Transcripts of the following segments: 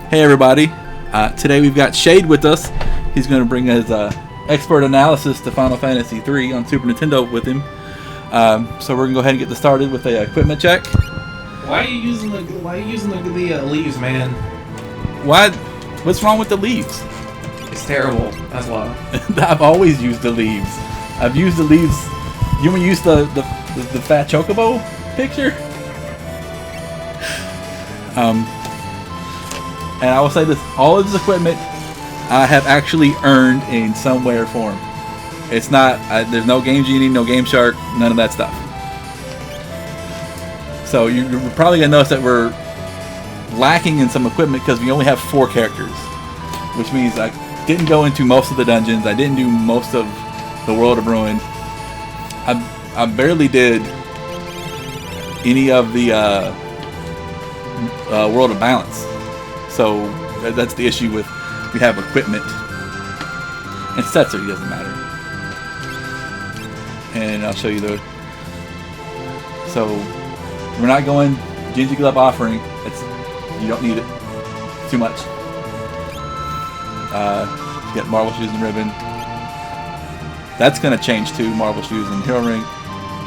Hey everybody, today we've got Shade with us. He's going to bring his expert analysis to Final Fantasy III on Super Nintendo with him. So we're going to go ahead and get this started with a equipment check. Why are you using the leaves, man? What? What's wrong with the leaves? It's terrible. That's why. I've always used the leaves. I've used the leaves. You want to use the fat chocobo picture? And I will say this, all of this equipment I have actually earned in some way or form. It's not, there's no Game Genie, no Game Shark, none of that stuff. So you're probably going to notice that we're lacking in some equipment because we only have 4 characters. Which means I didn't go into most of the dungeons, I didn't do most of the World of Ruin. I barely did any of the World of Balance. So that's the issue with we have equipment. And Setzer, he doesn't matter. And I'll show you the. So we're not going Genji Glove offering. You don't need it. Too much. You get Marble Shoes and Ribbon. That's gonna change too. Marble Shoes and Hero Ring.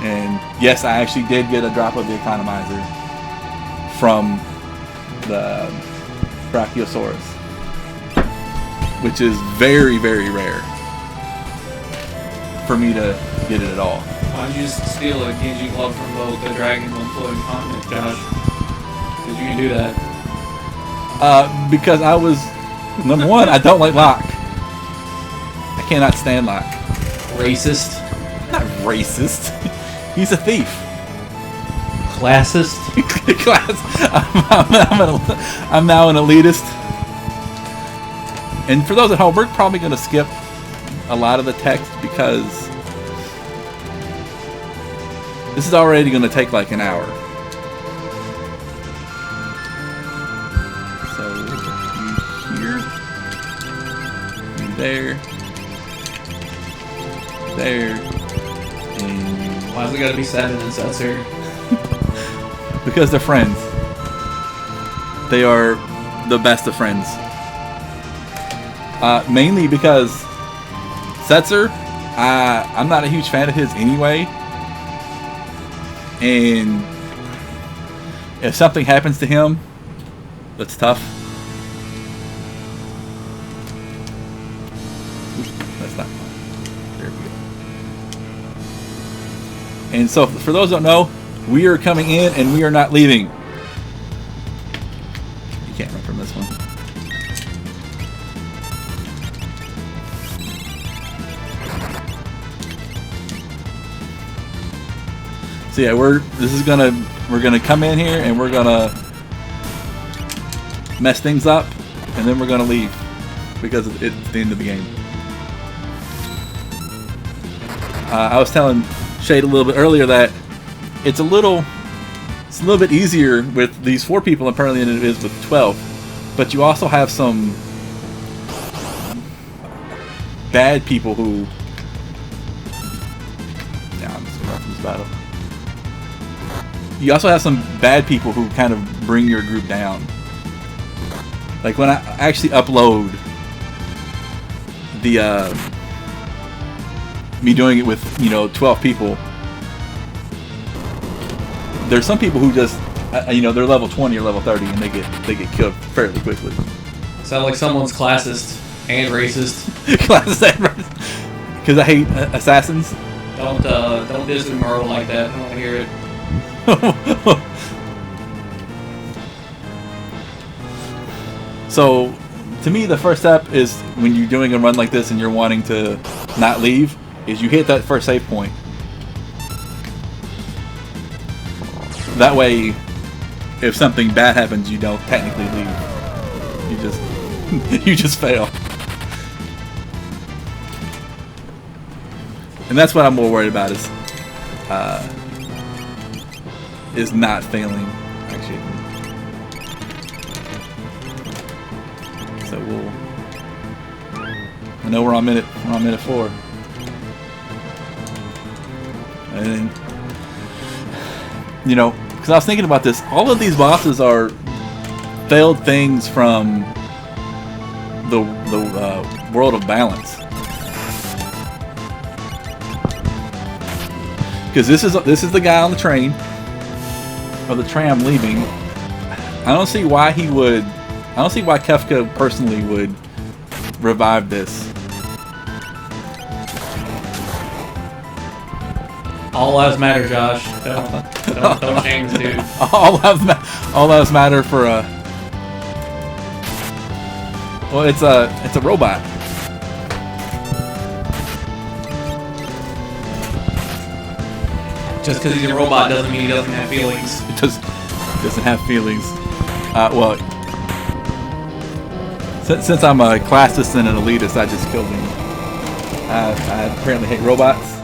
And yes, I actually did get a drop of the Economizer from the Brachiosaurus, which is very, very rare for me to get it at all. Why don't you just steal a Genji glove from the Dragon on Floating Continent, Josh? Because you can do that. Because I was, number one, I don't like Locke. I cannot stand Locke. Racist? Not racist. He's a thief. Classist? I'm now an elitist. And for those at home, we're probably going to skip a lot of the text because this is already going to take like an hour. So you here, you there, and why's it got to be 7 and Setzer? Because they're friends. They are the best of friends. Mainly because Setzer, I'm not a huge fan of his anyway. And if something happens to him, that's tough. Oops, that's not fun. There we go. And so, for those who don't know, we are coming in and we are not leaving. You can't run from this one. So yeah, we're gonna come in here and we're gonna mess things up, and then we're gonna leave because it's the end of the game. I was telling Shade a little bit earlier that it's a little bit easier with these 4 people apparently than it is with 12, but you also have some bad people who. Yeah, I'm just gonna run from this battle. You also have some bad people who kind of bring your group down. Like when I actually upload the me doing it with 12 people. There's some people who just, they're level 20 or level 30 and they get killed fairly quickly. Sound like someone's classist and racist. Classist and racist. Because I hate assassins. Don't diss the Merle like that. I don't want to hear it. So, to me, the first step is when you're doing a run like this and you're wanting to not leave, is you hit that first save point. That way, if something bad happens, you don't technically leave. You just fail. And that's what I'm more worried about is not failing. Actually, so I know we're on minute 4, and then because I was thinking about this, all of these bosses are failed things from the world of balance. Because this is the guy on the train, or the tram leaving. I don't see why he would. I don't see why Kefka personally would revive this. All lives matter, Josh. Don't change, dude. All lives matter for a. Well, it's a robot. Just because he's a robot doesn't mean he doesn't have feelings. It doesn't have feelings. Well, since I'm a classist and an elitist, I just killed him. I apparently hate robots,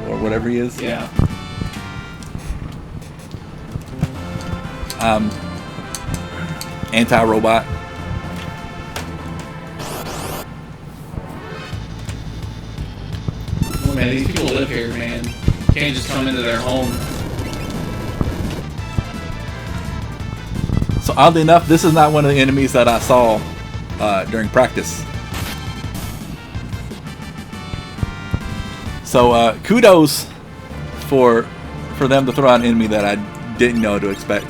or whatever he is. Yeah. Anti-robot. Oh, man, these people live here, man. You can't just come into their home. So oddly enough, this is not one of the enemies that I saw during practice. So kudos for them to throw out an enemy that I didn't know to expect.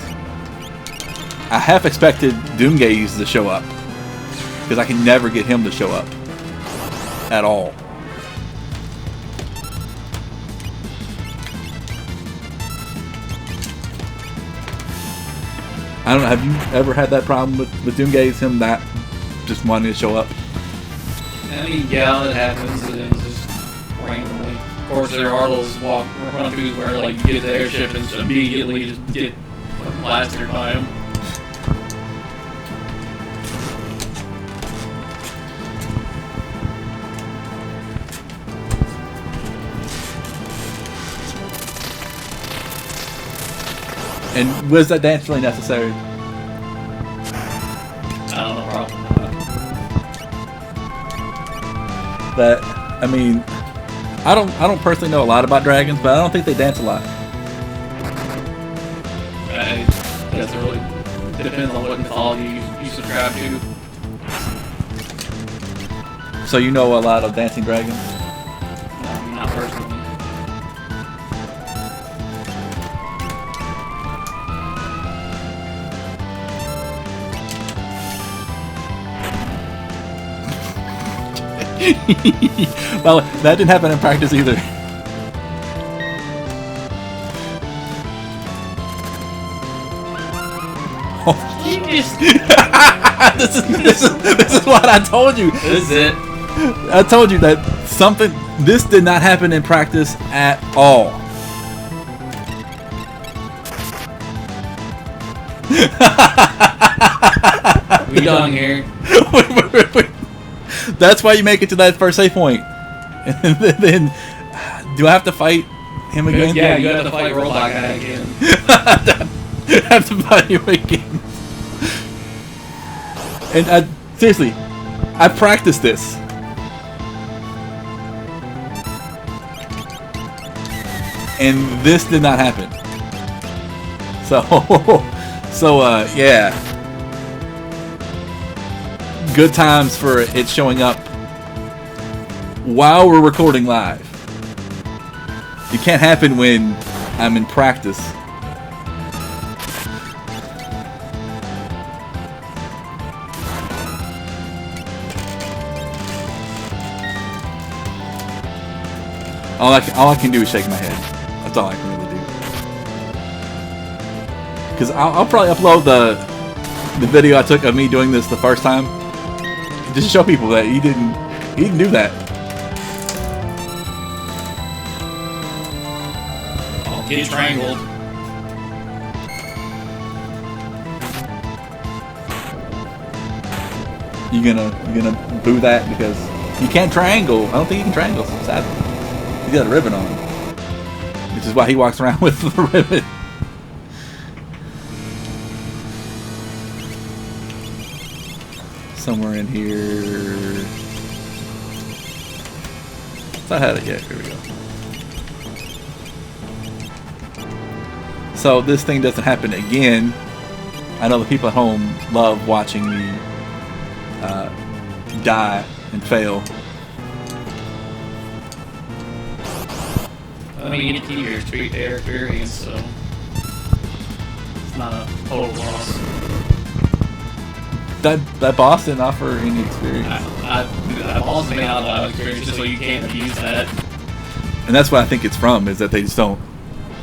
I half expected Doomgaze to show up, because I can never get him to show up at all. I don't know, have you ever had that problem with Doomgaze, him not just wanting to show up? I mean, yeah, it happens, and it's just randomly. Of course, there are those run-throughs where, like, you get the airship and just immediately just get blasted by him. And was that dance really necessary? I don't know, probably not. That, I mean, I don't personally know a lot about dragons, but I don't think they dance a lot. I guess it really depends on what mythology you subscribe to. So you know a lot of dancing dragons? No, not personally. Well, that didn't happen in practice either. This is what I told you. This is it. I told you that this did not happen in practice at all. We done here. Wait. That's why you make it to that first save point. And then do I have to fight him again? Yeah, you have to fight Robot Guy again. I have to fight him again. And seriously, I practiced this. And this did not happen. So yeah. Good times for it showing up while we're recording live. It can't happen when I'm in practice. All I can do is shake my head. That's all I can really do. Because I'll probably upload the video I took of me doing this the first time, just to show people that he didn't do that. I'll get strangled. You gonna boo that because you can't triangle? I don't think you can triangle. Sadly, he's got a ribbon on, which is why he walks around with the ribbon. Somewhere in here. I had it yet. Here we go. So this thing doesn't happen again I know the people at home love watching me die and fail. I mean, you get to keep your street there experience, so it's not a total loss. That boss didn't offer any experience. That boss may not allow experience, just so you can't abuse that. And that's what I think it's from, is that they just don't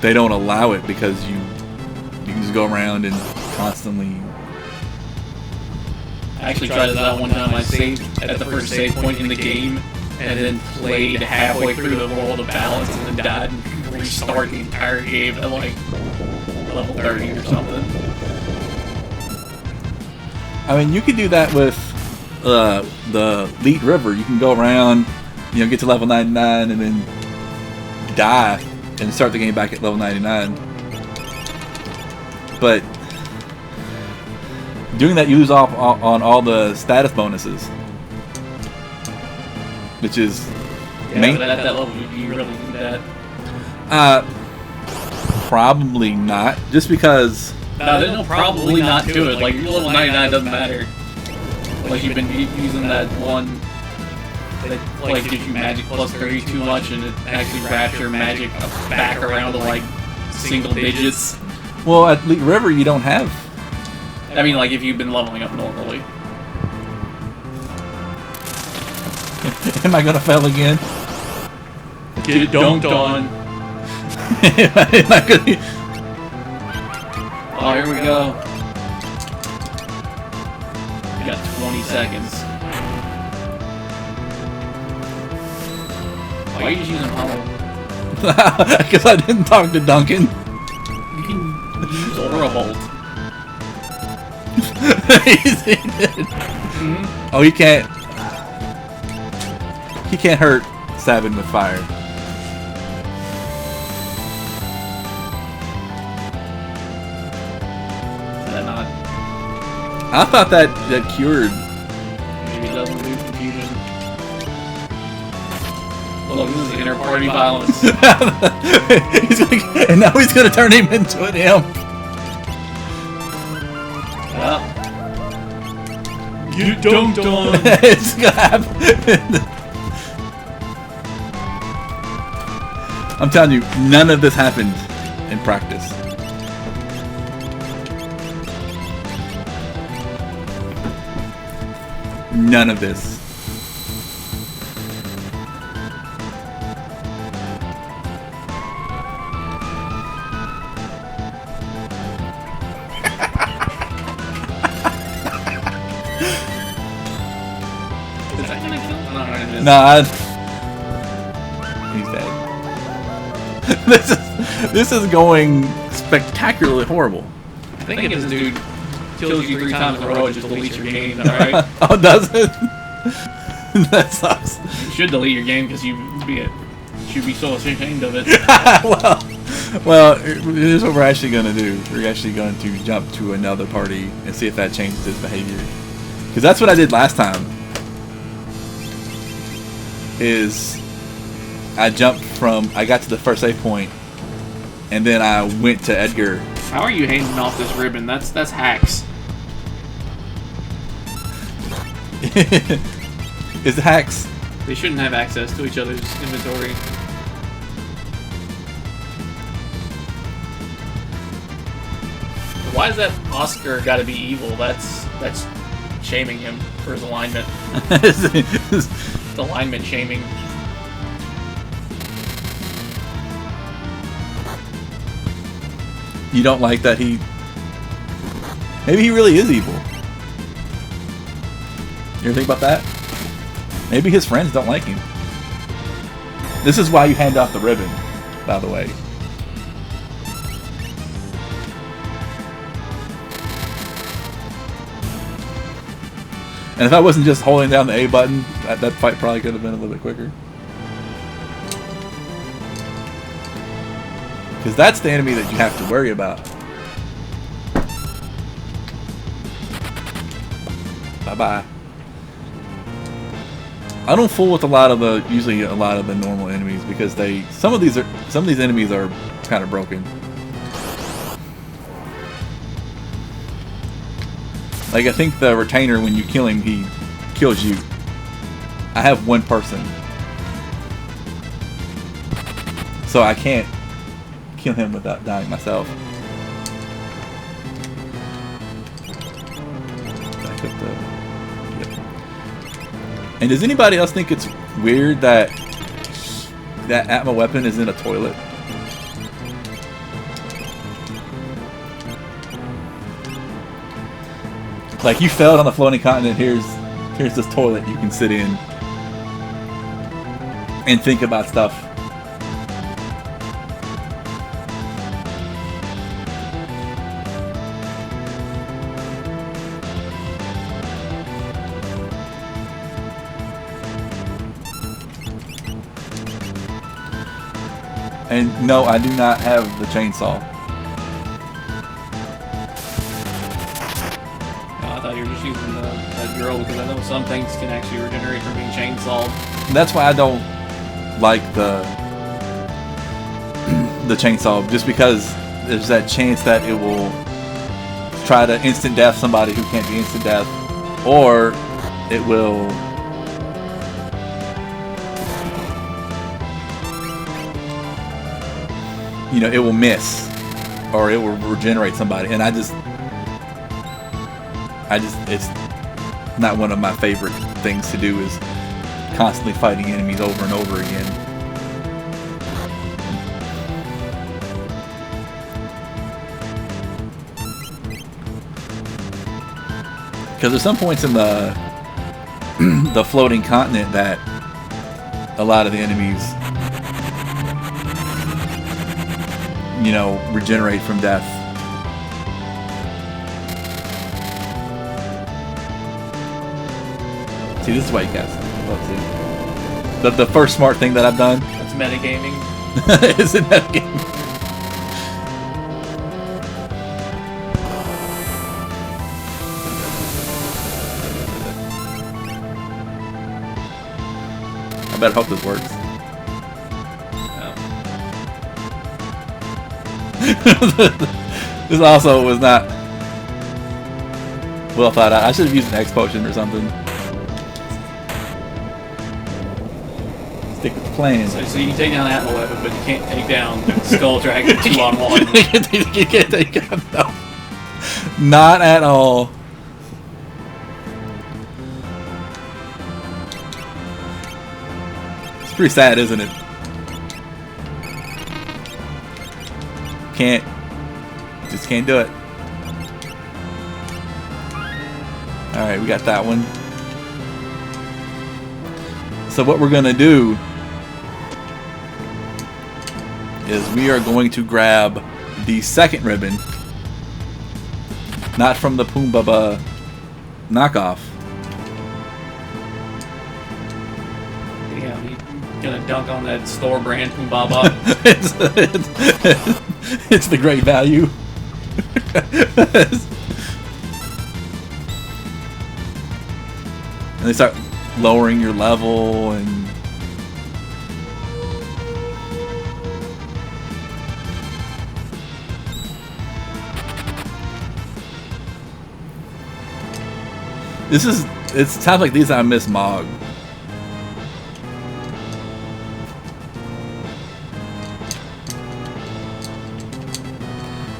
allow it because you can just go around and constantly. I actually tried this out one time. I saved at the first save point in the game, and then played halfway through the World of Balance, and then died and restart the entire game at like level 30 or something. I mean, you could do that with the Elite River. You can go around, get to level 99 and then die and start the game back at level 99. But doing that, you lose off on all the status bonuses, which is but at that level, you really do that? Probably not. Just because. No, there's no probably not to it. Like, level 99 doesn't matter. Like, you've been using that one that like gives you magic plus 30 too much, and it actually wraps your magic back around to like single digits. Well, at Elite River, you don't have. I mean, like if you've been leveling up normally. Am I gonna fail again? Get dunked on. Am I gonna... Oh, here we go. We got 20 seconds. Why are you just using Hollow? Because I didn't talk to Duncan. You can use Aura Bolt. Oh, he can't. He can't hurt Sabin with fire. Is that not? I thought that cured. Maybe it doesn't do confusion. Look, this is inter-party violence. And now he's gonna turn him into an imp. You dunked on. It's gonna happen. I'm telling you, none of this happened in practice. None of this. Is that gonna kill him? No, it is. Nah, he's dead. This is going spectacularly horrible. I think if this dude kills you 3 times in a row, it just deletes your game, alright? Oh, does it? That sucks. You should delete your game because you should be so ashamed of it. well, here's what we're actually going to do. We're actually going to jump to another party and see if that changes his behavior. Because that's what I did last time. I got to the first save point, and then I went to Edgar. How are you handing off this ribbon? That's hacks. Is it hacks? They shouldn't have access to each other's inventory. Why does that Oscar got to be evil? That's shaming him for his alignment. It's alignment shaming. You don't like that he... Maybe he really is evil. You ever think about that? Maybe his friends don't like him. This is why you hand off the ribbon, by the way. And if I wasn't just holding down the A button, that fight probably could have been a little bit quicker. Because that's the enemy that you have to worry about. Bye-bye. I don't fool with usually a lot of the normal enemies because some of these enemies are kind of broken. Like, I think the retainer, when you kill him, he kills you. I have one person. So I can't kill him without dying myself. Back up the... Yep. And does anybody else think it's weird that that Atma weapon is in a toilet? Like, you failed on the floating continent, here's this toilet you can sit in and think about stuff. And no, I do not have the chainsaw. I thought you were just using that girl, because I know some things can actually regenerate from being chainsawed. That's why I don't like the chainsaw, just because there's that chance that it will try to instant death somebody who can't be instant death, or it will it will miss, or it will regenerate somebody, and I just it's not one of my favorite things to do, is constantly fighting enemies over and over again. Because there's some points in the floating continent that a lot of the enemies regenerate from death. See, this is why you guys love to. The first smart thing that I've done. That's metagaming. Is it metagaming? I better hope this works. This also was not well thought out. I should have used an X potion or something. Stick with the plan. So you can take down Atma weapon, but you can't take down Skull Dragon 2-on-1. You can't take down, no. Not at all. It's pretty sad, isn't it? Just can't do it. Alright, we got that one. So what we're gonna do is we are going to grab the second ribbon, not from the Poombaba knockoff. Yeah, you're gonna dunk on that store brand Poombaba. It's the great value. And they start lowering your level, and it's times like these I miss Mog.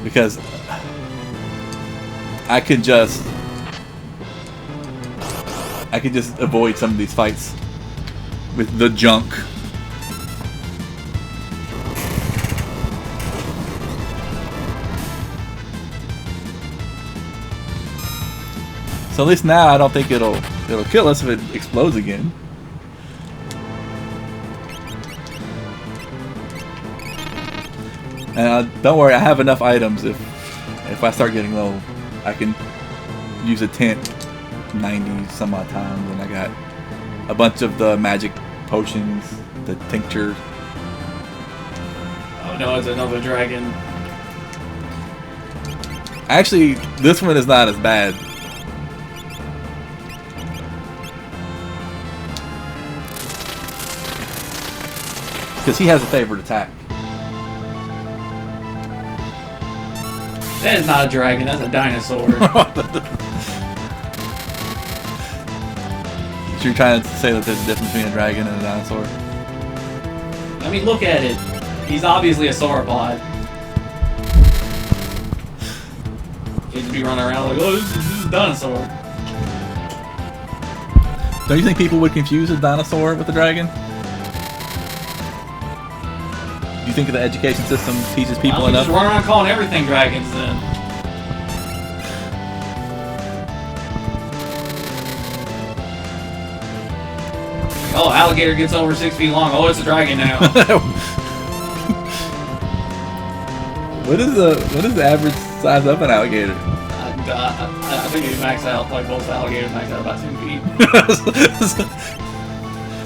Because I could just avoid some of these fights with the junk. So at least now I don't think it'll kill us if it explodes again. And don't worry, I have enough items. If I start getting low, I can use a tent 90 some odd times, and I got a bunch of the magic potions, the tincture. Oh no, it's another dragon. Actually, this one is not as bad. Because he has a favorite attack. That is not a dragon, that's a dinosaur. you're trying to say that there's a difference between a dragon and a dinosaur? I mean, look at it. He's obviously a sauropod. Kids be running around like, oh, this is a dinosaur. Don't you think people would confuse a dinosaur with a dragon? Do you think the education system teaches people enough? Just run around calling everything dragons then. Oh, alligator gets over 6 feet long. Oh, it's a dragon now. What is the average size of an alligator? I think they max out, like most alligators max out about 10 feet.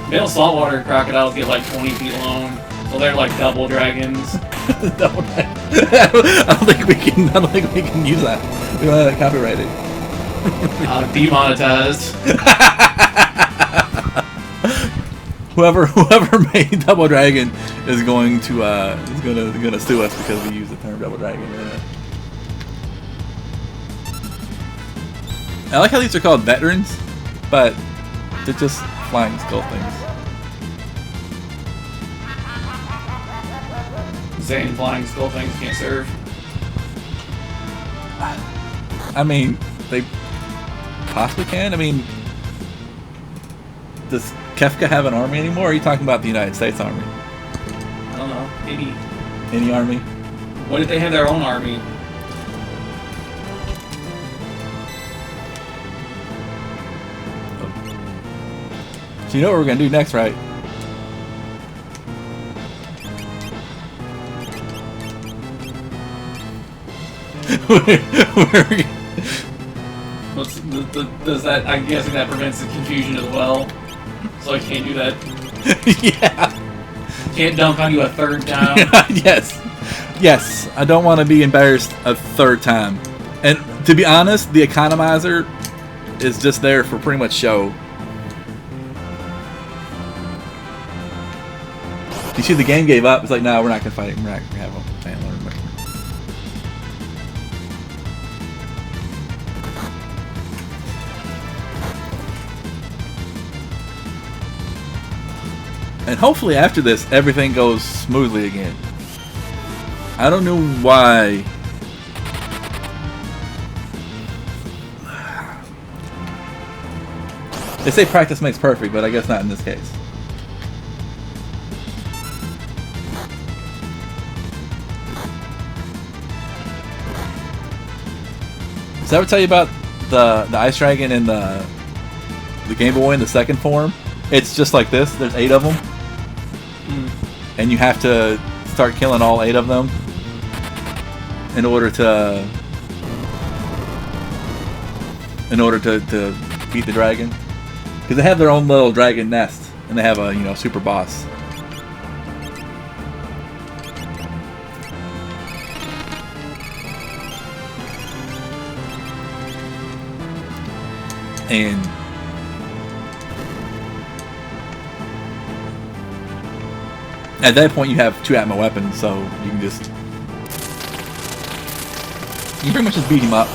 Middle saltwater crocodiles get like 20 feet long, so they're like double dragons. Double dragon. I don't think we can use that. We don't have that copyrighted. Demonetized. Whoever made Double Dragon is going to sue us because we use the term Double Dragon. I like how these are called veterans, but they're just flying skull things. Saying flying skull things can't serve. I mean, they possibly can. I mean, does Kefka have an army anymore? Or are you talking about the United States Army? I don't know. Maybe. Any army? What if they have their own army? So you know what we're gonna do next, right? Does that? I'm guessing that prevents the confusion as well. So I can't do that. Yeah. Can't dunk on you a third time. Yes. I don't want to be embarrassed a third time. And to be honest, the economizer is just there for pretty much show. You see, the game gave up. It's like, no, we're not gonna fight. We're not gonna have a family. And hopefully after this, everything goes smoothly again. I don't know why. They say practice makes perfect, but I guess not in this case. Did I ever tell you about the Ice Dragon in the Game Boy in the second form? It's just like this. There's 8 of them. And you have to start killing all 8 of them in order to beat the dragon. Because they have their own little dragon nest, and they have a super boss. And at that point, you have 2 Atma weapons, so you can pretty much just beat him up.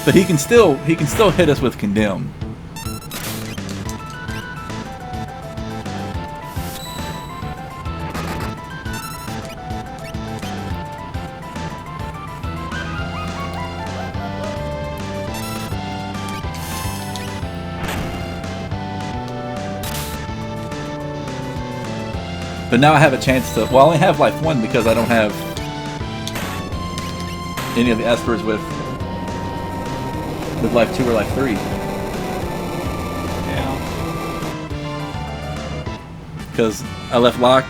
But he can still hit us with Condemn. But now I have a chance to... Well, I only have life 1 because I don't have any of the Espers with life 2 or life 3. Yeah. Because I left Locke,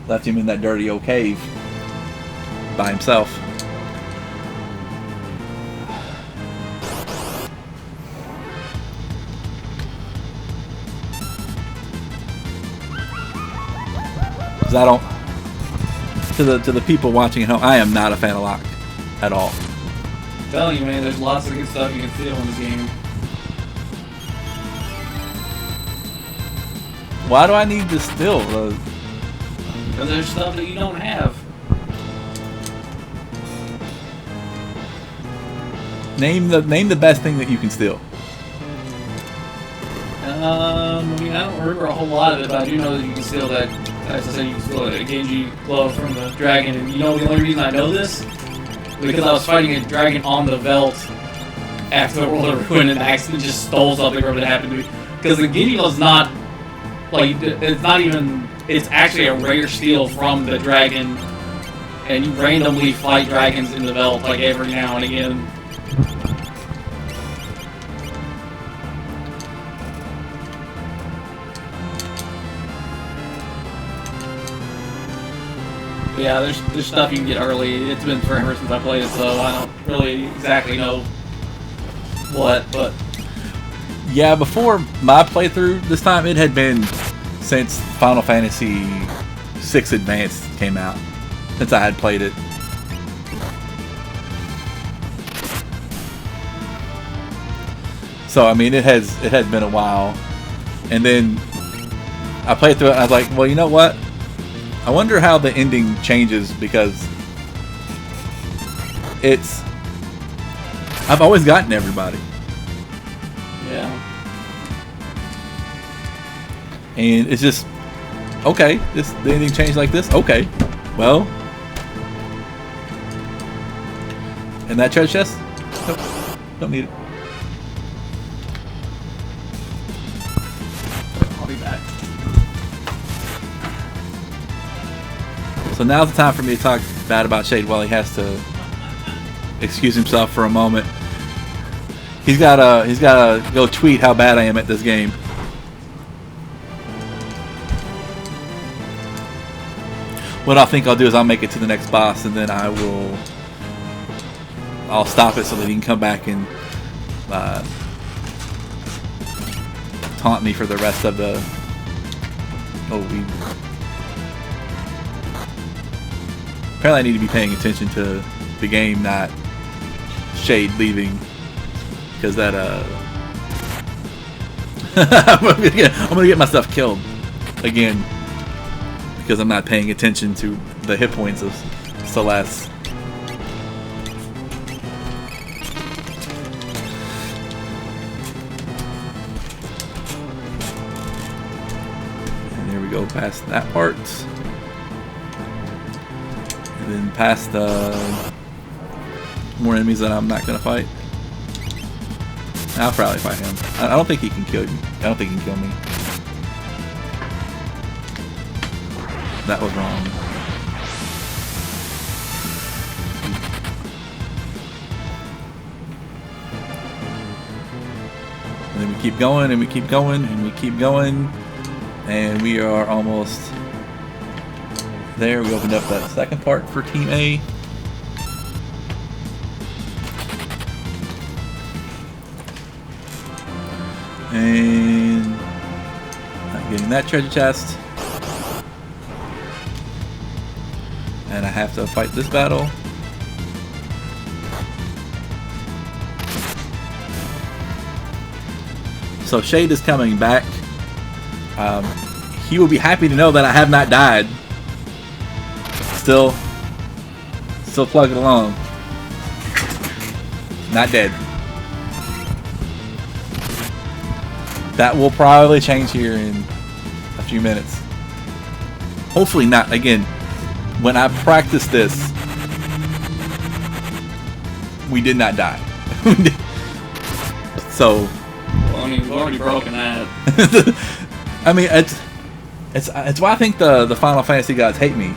left him in that dirty old cave by himself. Because I don't... To the people watching at home, I am not a fan of Locke at all. I'm telling you, man, there's lots of good stuff you can feel in this game. Why do I need to still? Because there's stuff that you don't have. Name the best thing that you can steal. I mean, I don't remember a whole lot of it, but I do know that you can steal that. As I said, you can steal a Genji glove from the dragon. And you know the only reason I know this? Because I was fighting a dragon on the Veld after the World of Ruin and accidentally just stole something from it that happened to me. Because the Genji was not, like, it's not even, it's actually a rare steal from the dragon. And you randomly fight dragons in the Veld, like, every now and again. Yeah, there's stuff you can get early. It's been forever since I played it, so I don't really exactly know what, but... Yeah, before my playthrough this time, it had been since Final Fantasy VI Advanced came out, since I had played it. So, I mean, it had been a while. And then I played through it, and I was like, well, you know what? I wonder how the ending changes, because I've always gotten everybody. Yeah. And it's just, okay, the ending changed like this? Okay. Well. And that treasure chest? Nope. Don't need it. I'll be back. So now's the time for me to talk bad about Shade while he has to excuse himself for a moment. He's gotta go tweet how bad I am at this game. What I think I'll do is I'll make it to the next boss, and then I'll stop it so that he can come back and taunt me for the rest of the. Apparently I need to be paying attention to the game, not Shade leaving, because that I'm gonna get myself killed again because I'm not paying attention to the hit points of Celeste. And there we go, past that part. And then past more enemies that I'm not gonna fight. I'll probably fight him. I don't think he can kill you. I don't think he can kill me. That was wrong. And then we keep going, and we keep going, and we keep going, and we are almost there. We opened up that second part for Team A. And not getting that treasure chest. And I have to fight this battle. So Shade is coming back. He will be happy to know that I have not died. Still plugging along. Not dead. That will probably change here in a few minutes. Hopefully not. Again, when I practiced this, we did not die. So, well, I mean, we've already broken that. I mean, it's why I think the Final Fantasy gods hate me.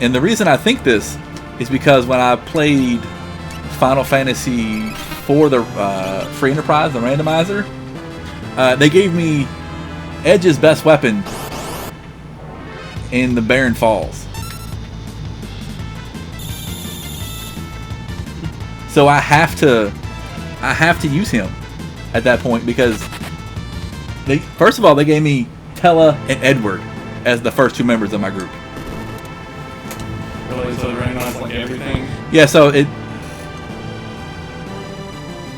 And the reason I think this is because when I played Final Fantasy for the Free Enterprise, the randomizer, they gave me Edge's best weapon in the Barren Falls. So I have to use him at that point, because first of all they gave me Tella and Edward as the first two members of my group. Really? So randomized like everything? Yeah, so it...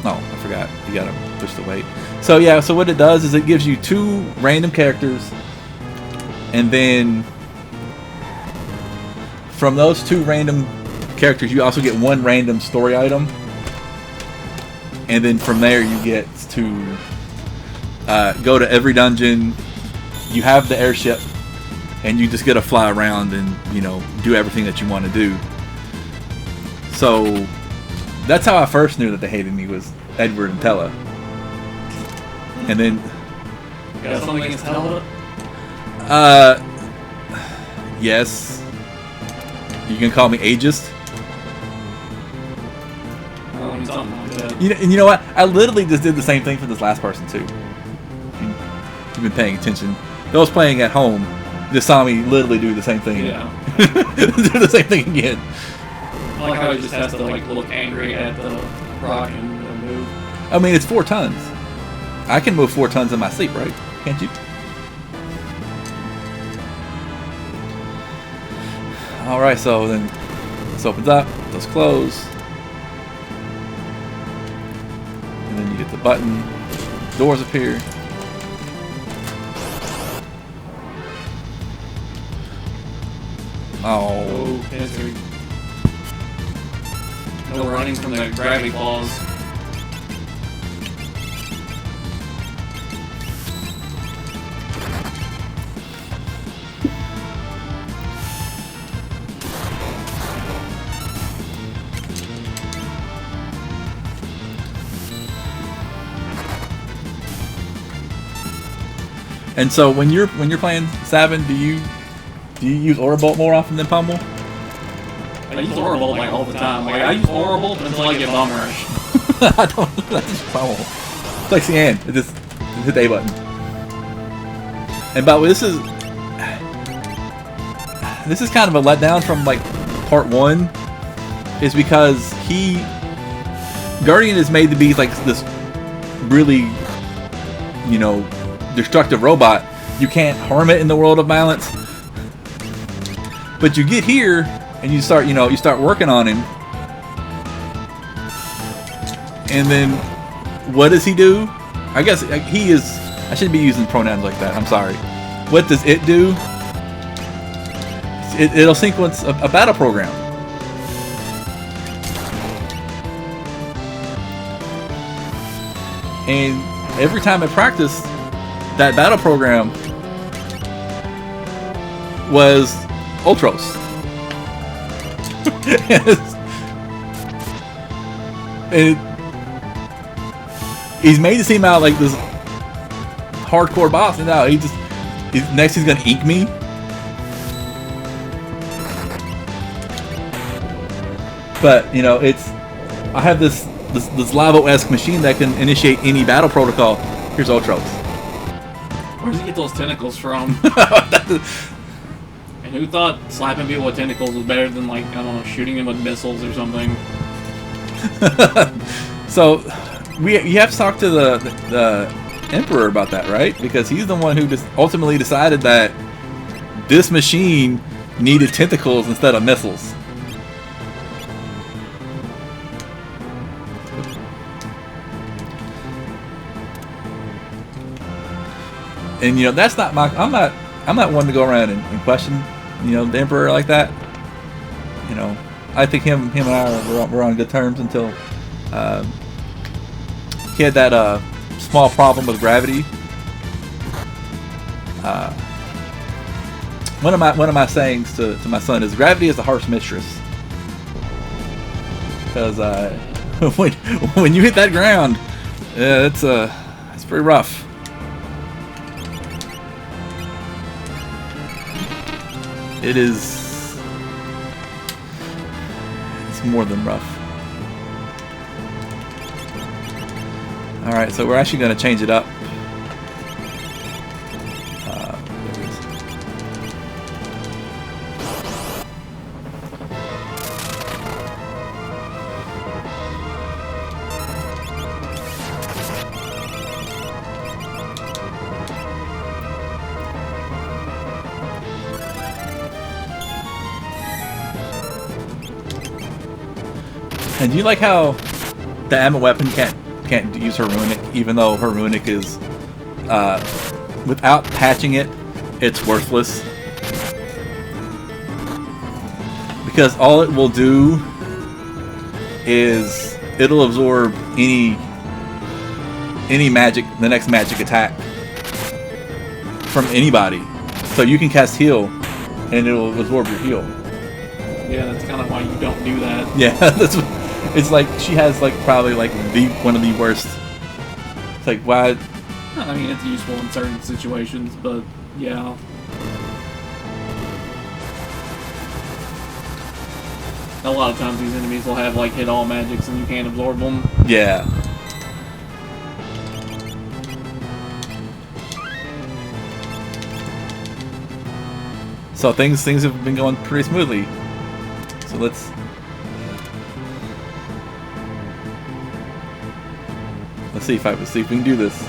Oh, I forgot. You gotta push the weight. So yeah, so what it does is it gives you two random characters And then from those 2 random characters, you also get 1 random story item. And then from there, you get to go to every dungeon. You have the airship, and you just get to fly around and, you know, do everything that you want to do. So that's how I first knew that they hated me, was Edward and Tella. And then You got something against Tella? Yes. You can call me ageist. Something like that. You know what? I literally just did the same thing for this last person too. You've been paying attention. Those playing at home just saw me literally do the same thing. Yeah. Do the same thing again. I like how he just has to like look angry at the rock and move. I mean, it's 4 tons. I can move 4 tons in my sleep, right? Can't you? Alright, so then this opens up, those close. And then you get the button, doors appear. Oh. History. No running from the gravity claws. And so when you're playing Savin, do you use Aura Bolt more often than Pummel? I use Aura Bolt like all the time. Like I use Aura Bolt until I get Bomb Rush. I don't. That's just Pummel. It's like Cyan. It just hit the A button. And by the way, this is kind of a letdown from like part 1, is because Guardian is made to be like this really, you know, destructive robot. You can't harm it in the world of violence. But you get here and you start working on him. And then what does he do? I guess he is, I shouldn't be using pronouns like that. I'm sorry. What does it do? It'll sequence a battle program. And every time I practiced, that battle program was Ultros. And he's made to seem out like this hardcore boss, and now he's gonna ink me. But you know, I have this Lavo-esque machine that can initiate any battle protocol. Here's Ultros. Where does he get those tentacles from? And who thought slapping people with tentacles was better than, like, I don't know, shooting them with missiles or something? So, you have to talk to the Emperor about that, right? Because he's the one who just ultimately decided that this machine needed tentacles instead of missiles. And you know, that's not my. I'm not one to go around and question, you know, the Emperor like that. You know, I think him and I were on good terms until he had that small problem with gravity. One of my sayings to my son is, gravity is a harsh mistress. Because when you hit that ground, it's pretty rough. It's more than rough. Alright, so we're actually going to change it up. There it is. And do you like how the Amma weapon can't use her runic, even though her runic is without patching it, it's worthless? Because all it will do is it'll absorb any magic, the next magic attack from anybody. So you can cast heal, and it'll absorb your heal. Yeah, that's kind of why you don't do that. Yeah, that's what, it's like she has like probably like one of the worst. It's like why? I mean, it's useful in certain situations, but yeah. A lot of times these enemies will have like hit all magics and you can't absorb them. Yeah. So things have been going pretty smoothly. So let's see if we can do this.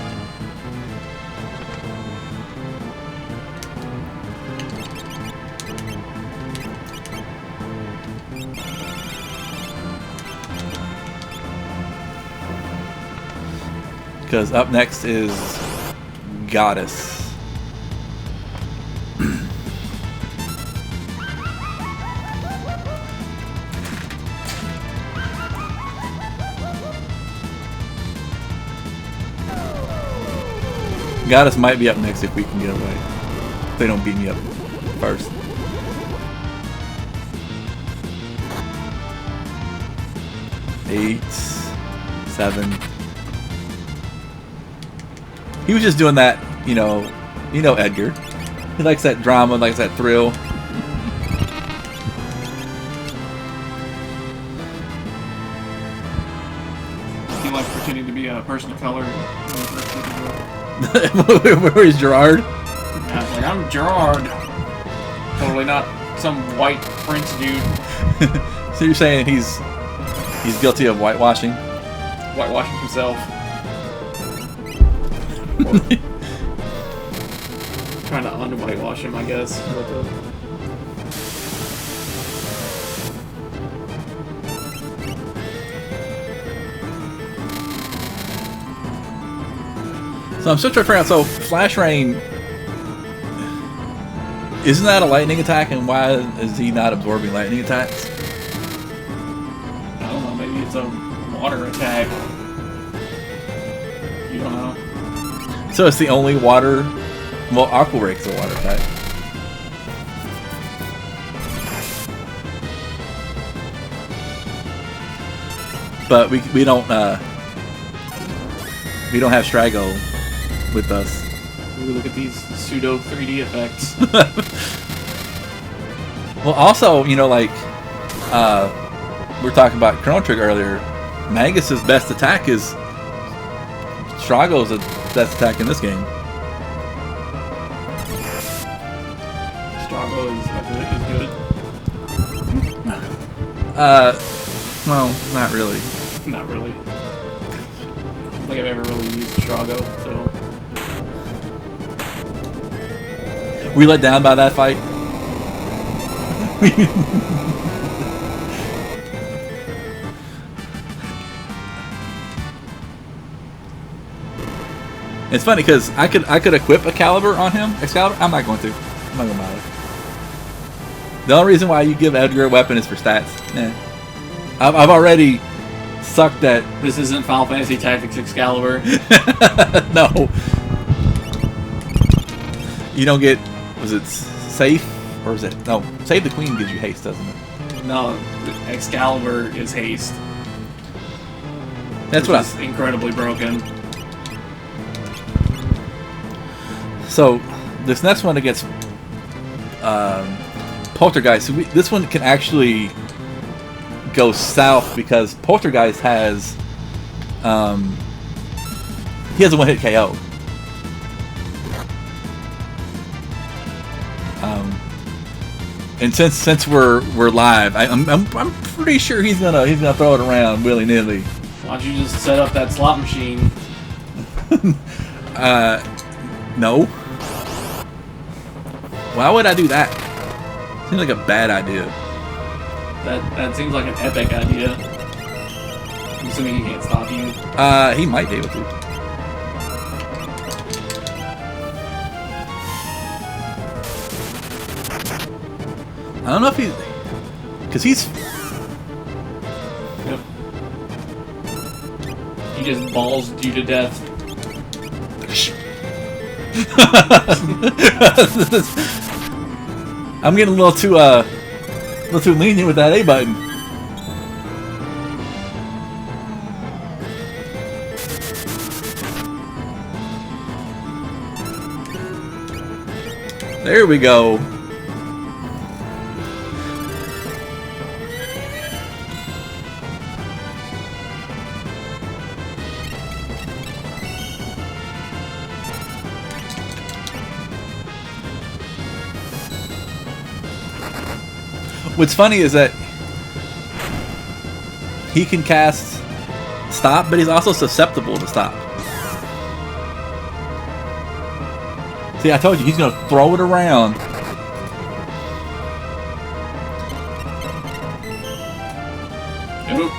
Because up next is Goddess. Goddess might be up next if we can get away. If they don't beat me up first. Eight, 7. He was just doing that, you know Edgar. He likes that drama, likes that thrill. He likes pretending to be a person of color. Where is Gerard? I was like, I'm Gerard. Totally not some white Prince dude. So you're saying he's guilty of whitewashing? Whitewashing himself. Trying to under-whitewash him, I guess. So I'm still trying to figure out, so Flash Rain, isn't that a lightning attack, and why is he not absorbing lightning attacks? I don't know, maybe it's a water attack. You don't know. So it's the only water, well, Aqua Break's a water attack. But we don't have Strago with us. Ooh, look at these pseudo 3D effects. Well, also, like, we were talking about Chrono Trigger earlier. Magus's best attack is Strago's best attack in this game. Strago is good. Well, not really. Not really. I don't think I've ever really used Strago, so. We let down by that fight. It's funny because I could equip Excalibur on him. Excalibur, I'm not going to. I'm not gonna bother. The only reason why you give Edgar a weapon is for stats. I've already sucked at. This isn't Final Fantasy Tactics Excalibur. No. You don't get. Was it safe or is it no? Save the Queen gives you haste, doesn't it? No, Excalibur is haste. That's what is incredibly broken. So this next one against Poltergeist. So this one can actually go south because Poltergeist has he has a one-hit KO. And since we're live, I'm pretty sure he's gonna throw it around willy-nilly. Why don't you just set up that slot machine? No. Why would I do that? Seems like a bad idea. That seems like an epic idea. I'm assuming he can't stop you. He might be able to. I don't know if Because he's... Yep. He just balls you to death. I'm getting a little too lenient with that A button. There we go. What's funny is that he can cast stop, but he's also susceptible to stop. See, I told you, he's going to throw it around. Nope.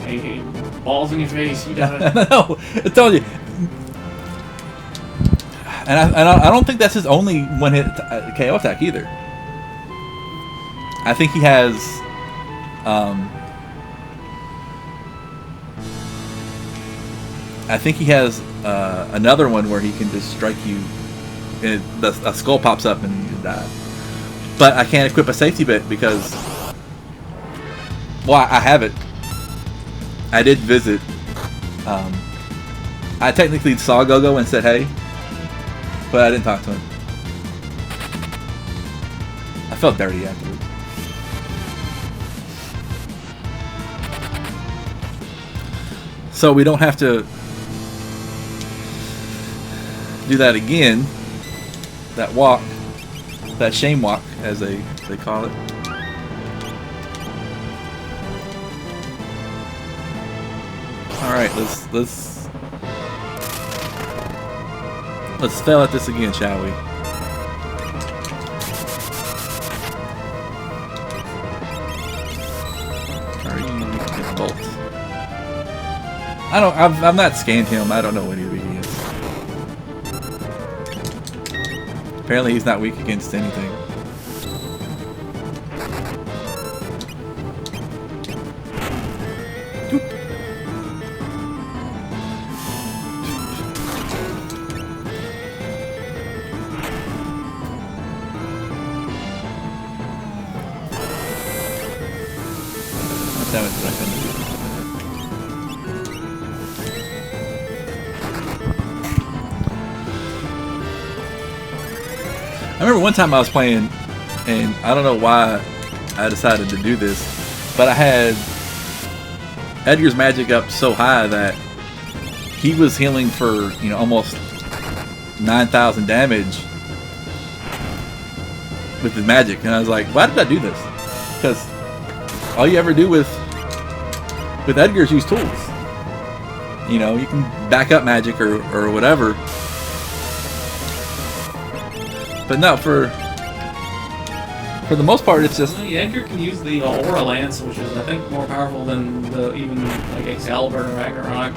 Hey, balls in your face, you die. No, I told you. And I don't think that's his only one-hit KO attack either. I think he has... I think he has another one where he can just strike you, and a skull pops up and you die. But I can't equip a safety bit because, well, I have it. I did visit. I technically saw Gogo and said hey, but I didn't talk to him. I felt dirty afterwards. So we don't have to do that again. That walk, that shame walk, as they call it. All right, let's fail at this again, shall we? Bolt. I've not scanned him. I don't know what he is. Apparently he's not weak against anything. Damn it, I couldn't do it. I remember one time I was playing, and I don't know why I decided to do this, but I had Edgar's magic up so high that he was healing for, you know, almost 9,000 damage with his magic, and I was like, why did I do this? Because all you ever do with Edgar is use tools. You know, you can back up magic or whatever. But no, for the most part, it's just... Well, yeah, Edgar can use the Aura Lance, which is, I think, more powerful than even like Excalibur or Ragnarok.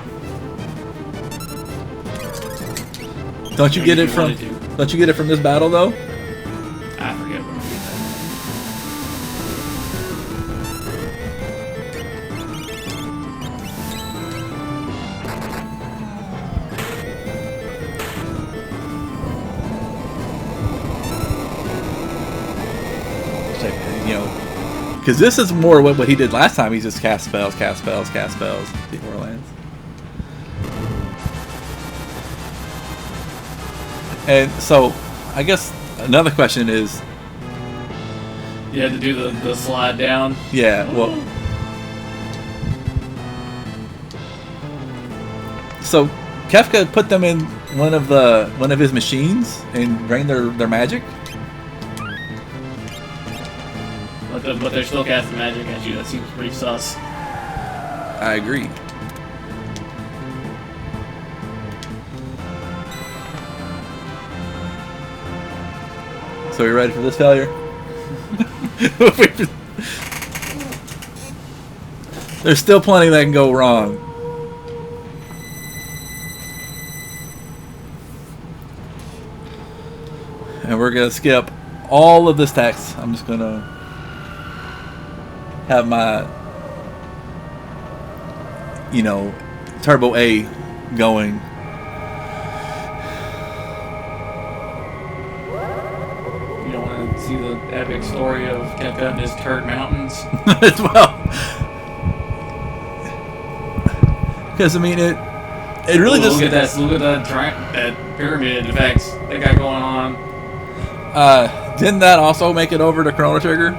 Don't you get it from? Don't you get it from this battle though? I forget what You know, because this is more what he did last time. He just cast spells, the Aura Lance. And so, I guess another question is... You had to do the slide down? Yeah, well... So, Kefka put them in one of his machines and drained their magic? But they're still casting magic at you. That seems pretty sus. I agree. So you ready for this failure? There's still plenty that can go wrong. And we're gonna skip all of this text. I'm just gonna have my, you know, Turbo A going. You don't want to see the epic story of Kefka and his turd mountains? As well. Because, I mean, it really just... Look at that pyramid effects they got going on. Didn't that also make it over to Chrono Trigger?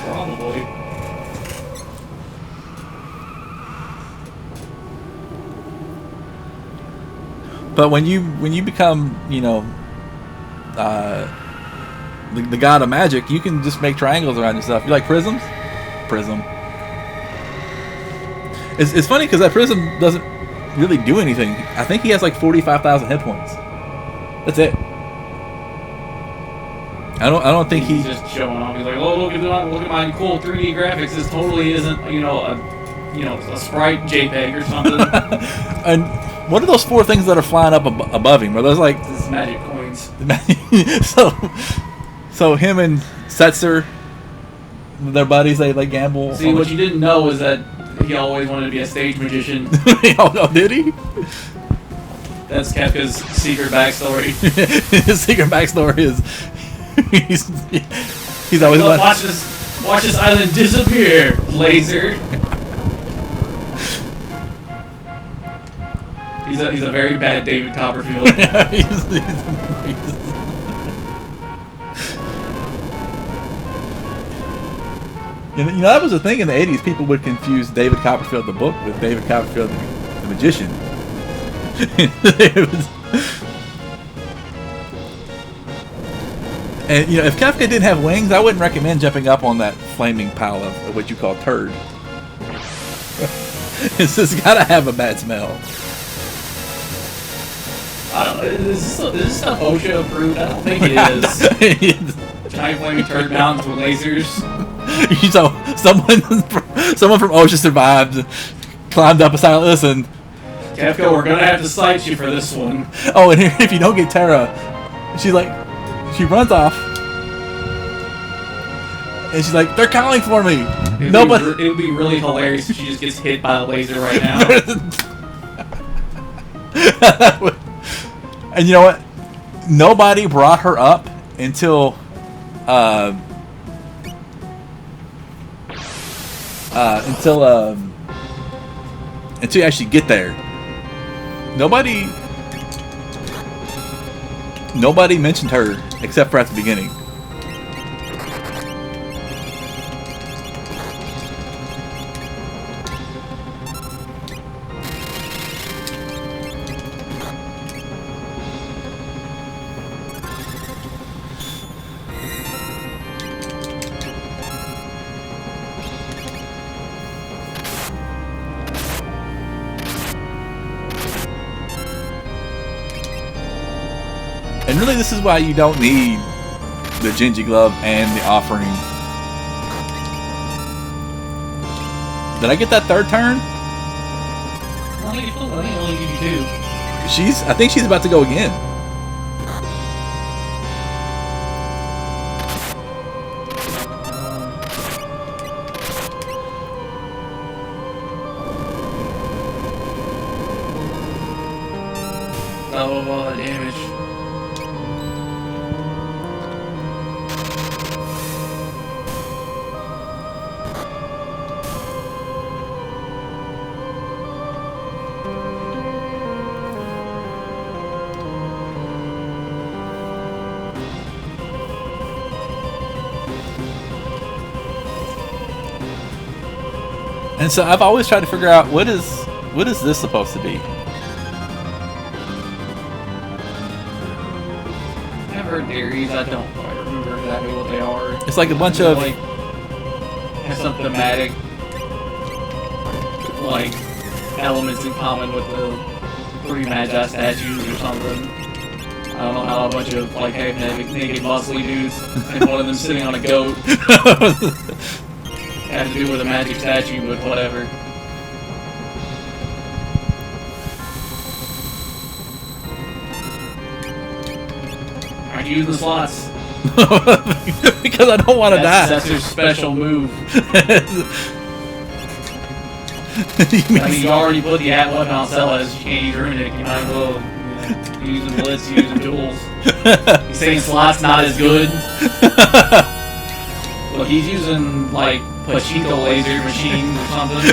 Probably. But when you become, you know, the god of magic, you can just make triangles around yourself. You like prisms? Prism. It's funny because that prism doesn't really do anything. I think he has like 45,000 hit points. That's it. I don't think he's just showing off. He's like, oh, look at my cool 3D graphics. This totally isn't, a sprite JPEG or something. And what are those 4 things that are flying up above him? Are those like... This is magic coins. so him and Setzer, their buddies, they gamble. See, what you didn't know is that he always wanted to be a stage magician. Oh, did he? That's Kefka's secret backstory. His secret backstory is he's always watch this island disappear, laser. He's a very bad David Copperfield. That was the thing in the 80s. People would confuse David Copperfield the book with David Copperfield the magician. And if Kefka didn't have wings, I wouldn't recommend jumping up on that flaming pile of what you call turd. It's just gotta have a bad smell. I don't know. Is this stuff OSHA approved? I don't think it is. Giant flaming turd mountains with lasers. So someone from OSHA survived, climbed up beside. Listen, Kefka, we're gonna have to cite you for this one. Oh, and here, if you don't get Terra, she runs off, and she's like, "They're calling for me." It would be really hilarious if she just gets hit by a laser right now. And you know what? Nobody brought her up until you actually get there. Nobody mentioned her except for at the beginning. And really, this is why you don't need the Genji Glove and the Offering. Did I get that third turn? I think I only give you 2. I think she's about to go again. Oh, damage. And so I've always tried to figure out what is this supposed to be? I've heard theories. I don't quite remember exactly what they are. It's like a bunch of has some thematic elements in common with the 3 Magi statues or something. I don't know how a bunch of naked muscly dudes and one of them sitting on a goat have to do with a magic statue, but whatever. you using the slots? Because I don't want to die. That's your special move. I mean, you already put the at weapon on Celes. You can't use Runic. You might as well using Blitz, using duels. You saying slots not as good? Well, he's using like pachinko laser machines or something.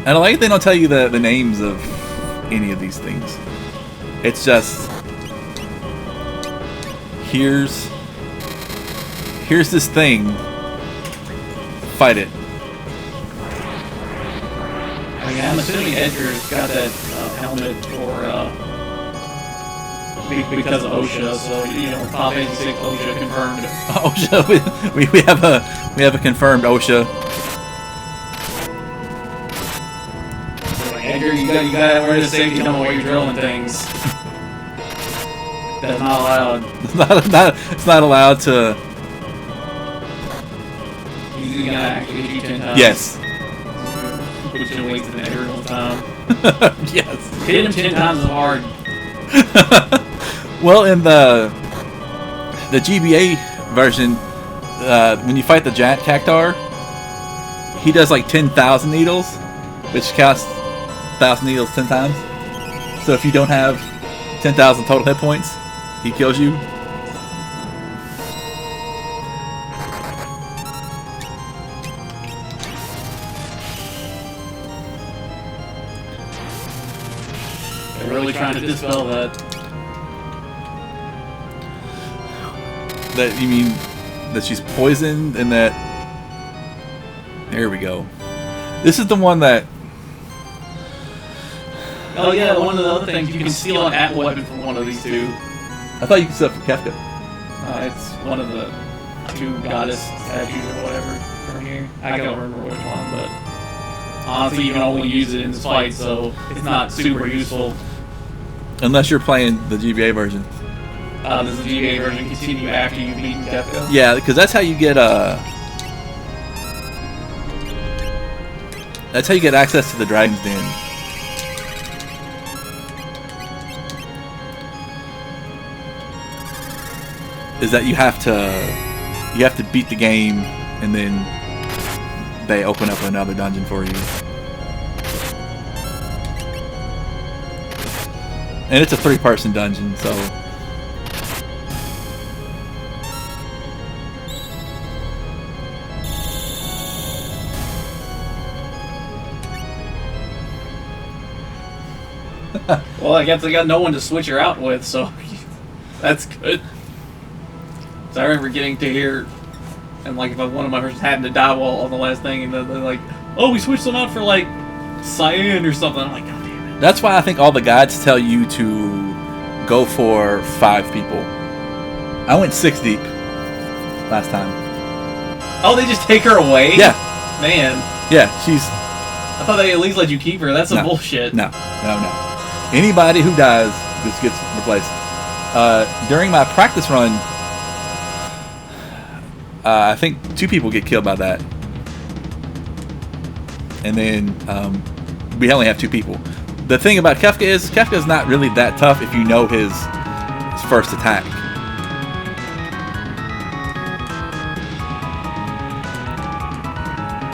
And I like they don't tell you the names of any of these things. It's just here's this thing. Fight it. I mean, I'm assuming Edgar's got that helmet for because of OSHA, so you know, Final Fantasy VI OSHA confirmed. OSHA, we have a confirmed OSHA. Edgar, you gotta wear the safety helmet while you're drilling things. That's not allowed. It's not allowed to. He's gonna actually hit you 10 times. Yes. Put you in weights in every one time. Yes. Hit him 10 times as hard. Well, in the GBA version, when you fight the giant cactar, he does like 10,000 needles, which costs 1,000 needles 10 times. So if you don't have 10,000 total hit points, he kills you. They're really trying to dispel that. That you mean that she's poisoned and that. There we go. This is the one that. Oh yeah, one of the other things, you can steal an at weapon from one of these two. I thought you could steal it from Kefka. It's one of the two goddess statues or whatever from here. I don't remember which one, but honestly, you can only use it in this fight, so it's not super useful. Unless you're playing the GBA version. Does the GBA version continue after you've beaten Kefka? Yeah, because that's how you get that's how you get access to the Dragon's Den. Is that you have to beat the game and then they open up another dungeon for you. And it's a 3-person dungeon, so Well, I guess I got no one to switch her out with, so that's good. So I remember getting to here, and like if one of my friends happened to die while on the last thing, and they're like, "Oh, we switched them out for like Cyan or something." I'm like, "God damn it!" that's why I think all the guides tell you to go for 5 people. I went 6 deep last time. Oh, they just take her away? Yeah, Man, yeah, she's I thought they at least let you keep her. That's some No. bullshit. no. Anybody who dies just gets replaced. During my practice run, I think 2 people get killed by that. And then we only have 2 people. The thing about Kefka is Kefka's not really that tough if you know his first attack.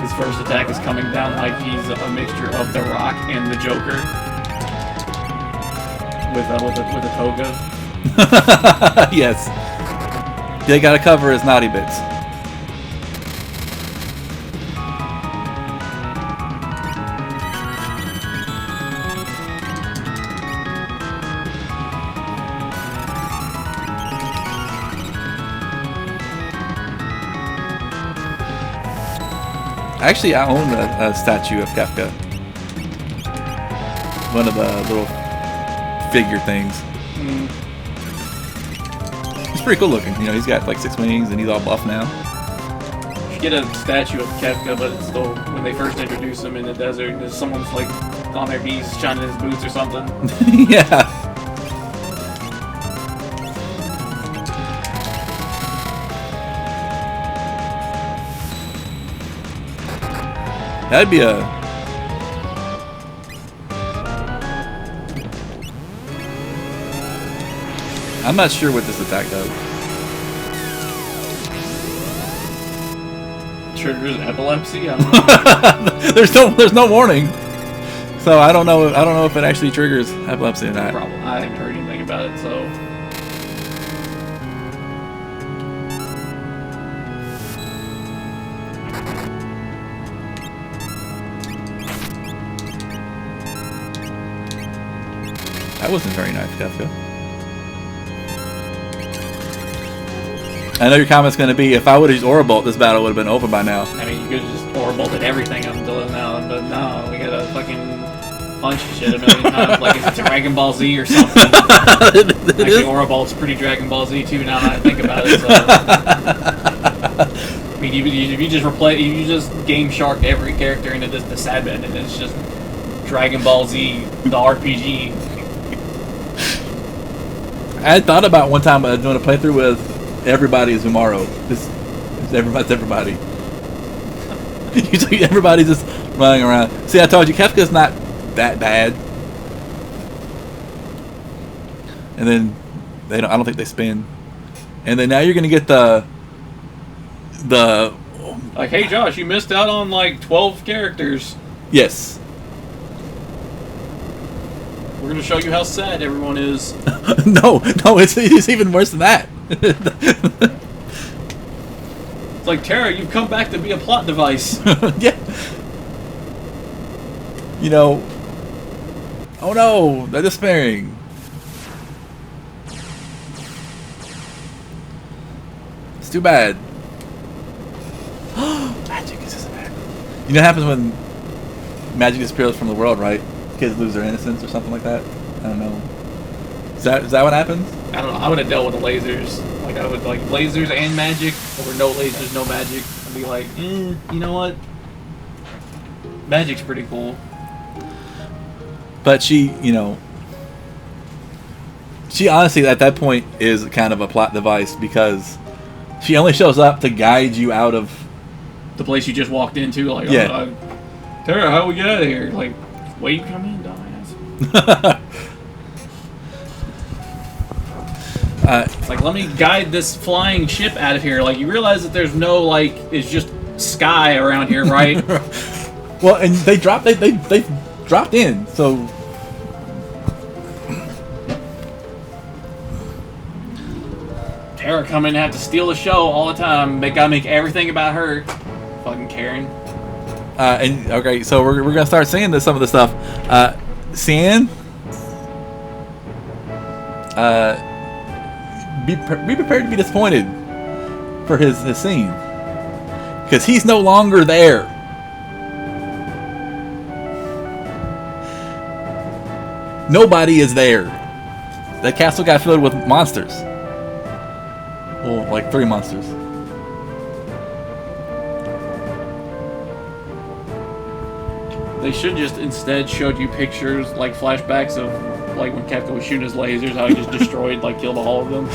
His first attack is coming down like he's a mixture of The Rock and the Joker. With a toga. Yes. They gotta cover his naughty bits. Actually, I own a statue of Kefka. One of the little figure things. It's pretty cool looking. You know, he's got like 6 wings and he's all buff now. get a statue of Kefka, but it's still when they first introduce him in the desert, and someone's like on their knees shining his boots or something. Yeah. That'd be a... I'm not sure what this attack does. Triggers epilepsy? I don't know. there's no warning. So I don't know if it actually triggers epilepsy or not. Probably. I haven't heard anything about it, so... That wasn't very nice, Kefka. I know your comment's going to be, if I would have used Aura Bolt, this battle would have been over by now. I mean, you could have just Aura Bolted everything up until now, but no, we gotta fucking punch shit a million times, like it's Dragon Ball Z or something. Actually, Aura Bolt's pretty Dragon Ball Z too, now that I think about it, so... I mean, if you just you just Game Shark every character into the sad bed, and it's just Dragon Ball Z, the RPG. I had thought about one time doing a playthrough with everybody is Umaro. Everybody. Usually everybody's just running around. See, I told you, Kefka's not that bad. And then I don't think they spin. And then now you're gonna get the like, hey Josh, you missed out on like 12 characters. Yes. We're gonna show you how sad everyone is. no, it's even worse than that. It's like, Terra, you've come back to be a plot device. Yeah. You know. Oh no, they're despairing. It's too bad. Magic is just bad. You know what happens when magic disappears from the world, right? Kids lose their innocence or something like that. I don't know. Is that what happens? I don't know. I would have dealt with the lasers. Like, I would like lasers and magic, or no lasers, no magic. I'd be like, you know what? Magic's pretty cool. But she honestly at that point is kind of a plot device because she only shows up to guide you out of the place you just walked into. Like, yeah. Terra, how we get out of here? Like, wait, come in, dumbass. It's like, let me guide this flying ship out of here. Like, you realize that there's no, like, it's just sky around here, right? Well, and they dropped in, so Terra come in and have to steal the show all the time. They gotta make everything about her. Fucking Karen. And okay, so we're gonna start seeing some of the stuff. Cian, be prepared to be disappointed for his scene because he's no longer there. Nobody is there. The castle got filled with monsters. Well, like 3 monsters. They should just instead showed you pictures, like flashbacks of like when Kefka was shooting his lasers, how he just destroyed, like killed all of them.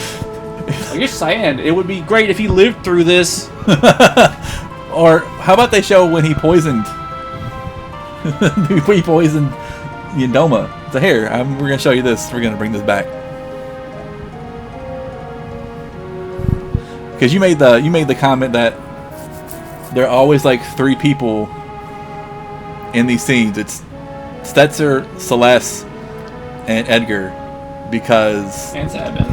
I guess Cyan, it would be great if he lived through this. Or how about they show when he poisoned Yandoma? So here, we're gonna show you this. We're gonna bring this back because you made the comment that there are always like 3 people in these scenes. It's Stetzer, Celeste, and Edgar, because And Sabin.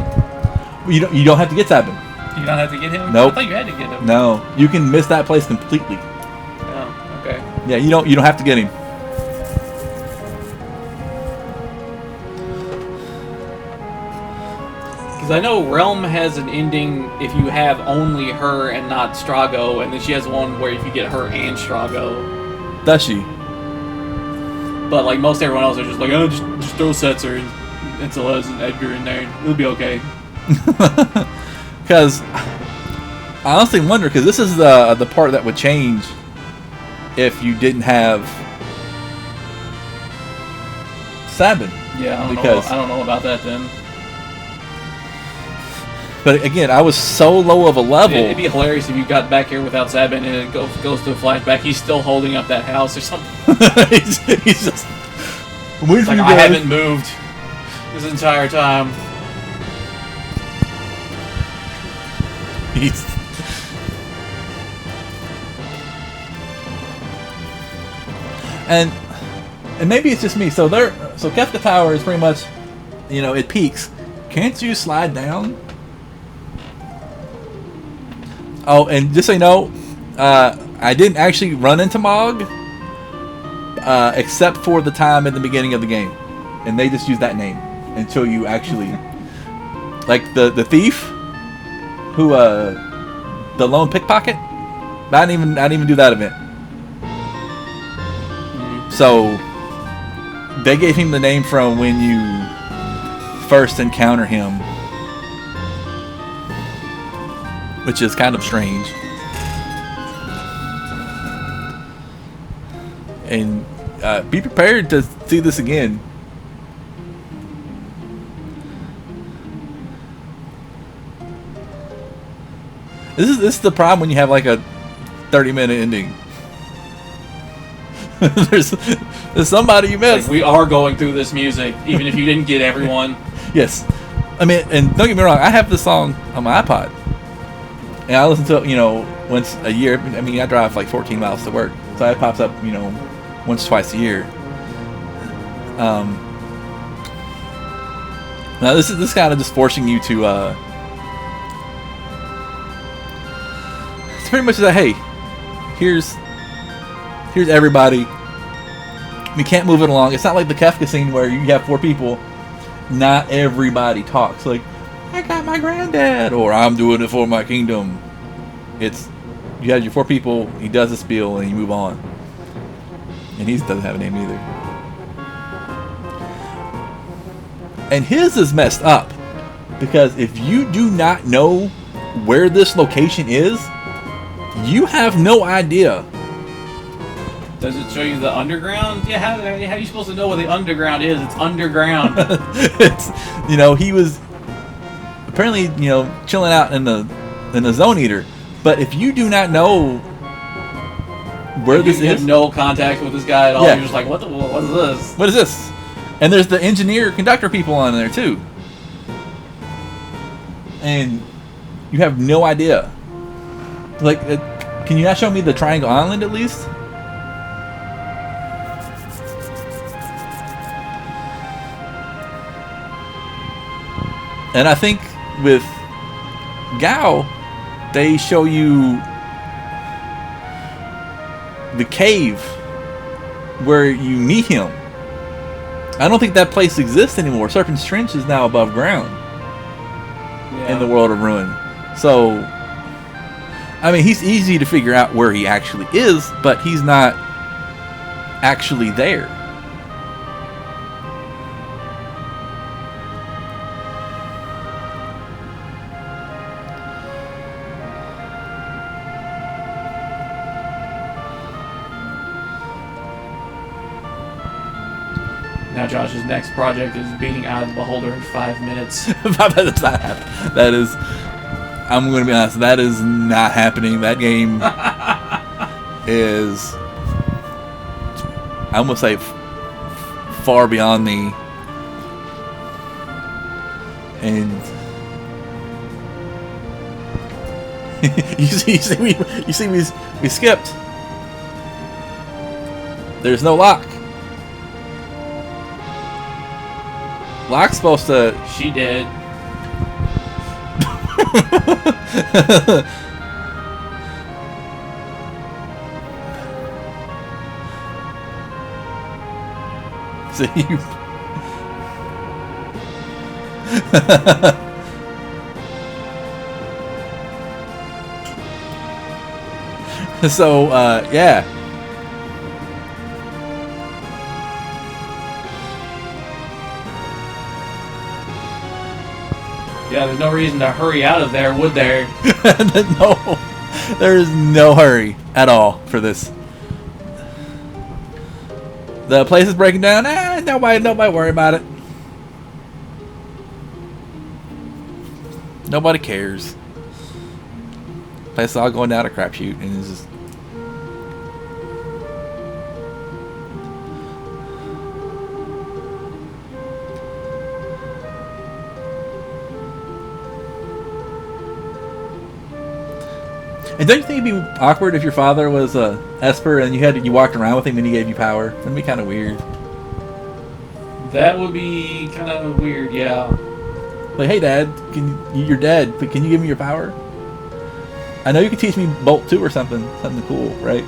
You don't have to get Sabin. You don't have to get him? Nope. I thought you had to get him. No, you can miss that place completely. Oh, okay. Yeah, you don't have to get him. Because I know Realm has an ending if you have only her and not Strago, and then she has one where if you get her and Strago. Does she? But like most everyone else are just like, oh, just throw Setzer and Celeste and Edgar in there, it'll be okay. Because I honestly wonder, because this is the part that would change if you didn't have Sabin. Yeah, I don't know about that then. But again, I was so low of a level. It'd be hilarious if you got back here without Sabin and it goes to a flashback. He's still holding up that house or something. he's just. It's like, I haven't moved this entire time. He's. And maybe it's just me. So Kefka Tower is pretty much, it peaks. Can't you slide down? Oh, and just so you know, I didn't actually run into Mog, except for the time at the beginning of the game, and they just use that name until you actually, like the thief, who the lone pickpocket. I didn't even do that event. So they gave him the name from when you first encounter him, which is kind of strange. And be prepared to see this again. This is the problem when you have like a 30-minute ending. there's somebody you missed. Like, we are going through this music, even if you didn't get everyone. Yes. I mean, and don't get me wrong, I have this song on my iPod. And I listen to it, once a year. I mean, I drive like 14 miles to work. So it pops up, once, twice a year. Now this kind of just forcing you to, it's pretty much that, hey, here's everybody. We can't move it along. It's not like the Kefka scene where you have 4 people. Not everybody talks. Like, I got my granddad, or I'm doing it for my kingdom. It's, you have your 4 people, he does a spiel, and you move on. And he doesn't have a name either. And his is messed up, because if you do not know where this location is, you have no idea. Does it show you the underground? Yeah, how are you supposed to know where the underground is? It's underground. It's, he was apparently, chilling out in the Zone Eater. But if you do not know where this is, you have no contact with this guy at all. Yeah. You're just like, what is this? What is this? And there's the engineer, conductor people on there too. And you have no idea. Like, can you not show me the Triangle Island at least? And I think with Gao, they show you the cave where you meet him. I don't think that place exists anymore. Serpent's Trench is now above ground in the World of Ruin. So, I mean, he's easy to figure out where he actually is, but he's not actually there. Now Josh's next project is beating Eye of the Beholder in 5 minutes. That's not happening. That is, I'm going to be honest, that is not happening. That game is, I'm going to say, far beyond me. And you see we skipped. There's no lock. Lock's supposed to... She did. So you... So, yeah. Yeah, there's no reason to hurry out of there, would there? No, there is no hurry at all for this. The place is breaking down. Nobody worry about it. Nobody cares. Place is all going down a crapshoot, and it's just. And don't you think it'd be awkward if your father was Esper and you walked around with him and he gave you power? That'd be kind of weird. That would be kind of weird, yeah. Like, hey, Dad, you're dead, but can you give me your power? I know you can teach me Bolt 2 or something cool, right?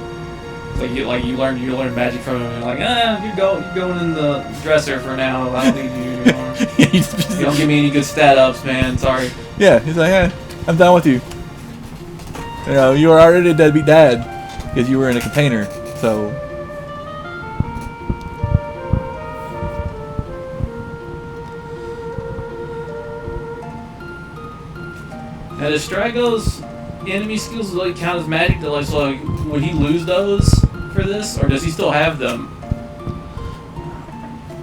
Like you learn magic from him. And like, you're going in the dresser for now. I don't need you anymore. You don't give me any good stat ups, man. Sorry. Yeah, he's like, I'm done with you. You know, you were already a deadbeat dad because you were in a container. So. Now, does Strago's enemy skills like count as magic? So would he lose those for this, or does he still have them?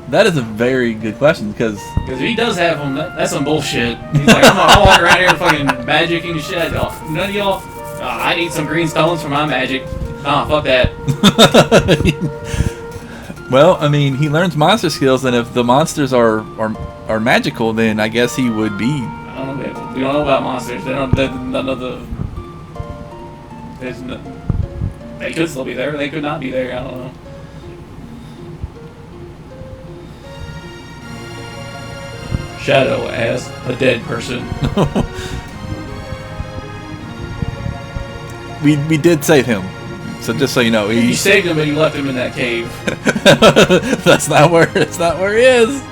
That is a very good question because if he does have them, that's some bullshit. He's like, I'm walking around here fucking magicking and shit. None of y'all. I need some green stones for my magic. Fuck that. Well, I mean, he learns monster skills, and if the monsters are magical, then I guess he would be. I don't know. We don't know about monsters. None of the. They could still be there. They could not be there. I don't know. Shadow as a dead person. We did save him, so just so you know, you saved him, but you left him in that cave. That's not where he is.